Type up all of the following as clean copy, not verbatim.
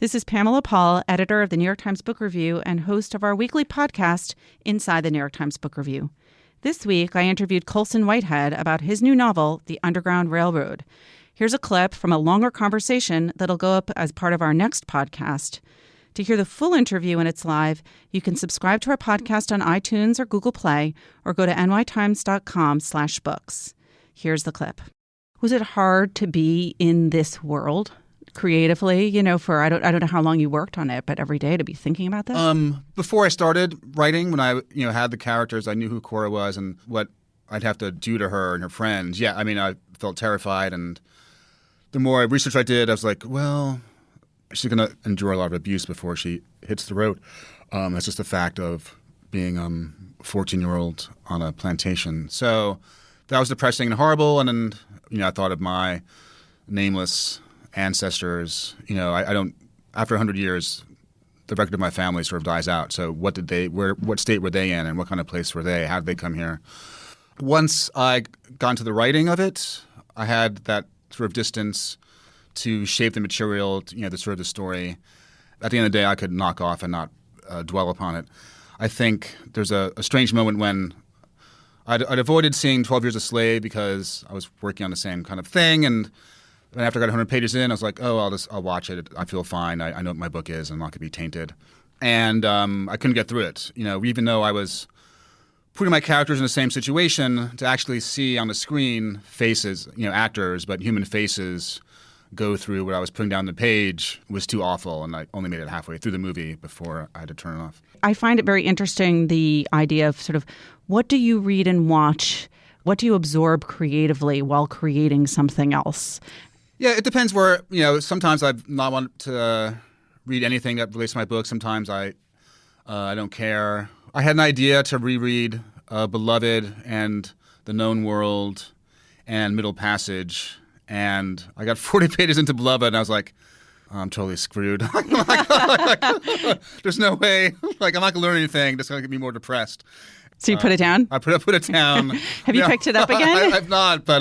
This is Pamela Paul, editor of the New York Times Book Review and host of our weekly podcast, Inside the New York Times Book Review. This week, I interviewed Colson Whitehead about his new novel, The Underground Railroad. Here's a clip from a longer conversation that'll go up as part of our next podcast. To hear the full interview when it's live, you can subscribe to our podcast on iTunes or Google Play, or go to nytimes.com/books. Here's the clip. Was it hard to be in this world creatively? For I don't know how long you worked on it, but every day to be thinking about this? Before I started writing, when I had the characters, I knew who Cora was and what I'd have to do to her and her friends. Yeah, I felt terrified, and the more research I did, I was like, well, she's going to endure a lot of abuse before she hits the road. That's just a fact of being a 14-year-old on a plantation. So that was depressing and horrible. And then, I thought of my nameless ancestors. I don't. After 100 years, the record of my family sort of dies out. So what state were they in, and what kind of place were they? How did they come here? Once I got into the writing of it, I had that sort of distance to shape the material, the sort of the story. At the end of the day, I could knock off and not dwell upon it. I think there's a strange moment when I'd avoided seeing 12 Years a Slave because I was working on the same kind of thing, and after I got 100 pages in, I was like, oh, I'll watch it. I feel fine. I know what my book is. I'm not going to be tainted. And I couldn't get through it. Even though I was putting my characters in the same situation, to actually see on the screen faces, actors, but human faces go through what I was putting down the page was too awful, and I only made it halfway through the movie before I had to turn it off. I find it very interesting, the idea of sort of what do you read and watch? What do you absorb creatively while creating something else? Yeah, it depends where, sometimes I've not wanted to read anything that relates to my book. Sometimes I don't care. I had an idea to reread Beloved and The Known World and Middle Passage, and I got 40 pages into Beloved, and I was like, I'm totally screwed. There's no way. I'm not going to learn anything. That's going to get me more depressed. So you put it down? I put it down. Have you picked it up again? I've not, but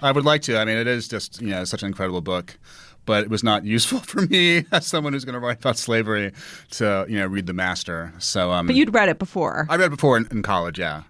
I would like to. It is just such an incredible book, but it was not useful for me as someone who's going to write about slavery to read The Master. So, but you'd read it before. I read it before in college, yeah.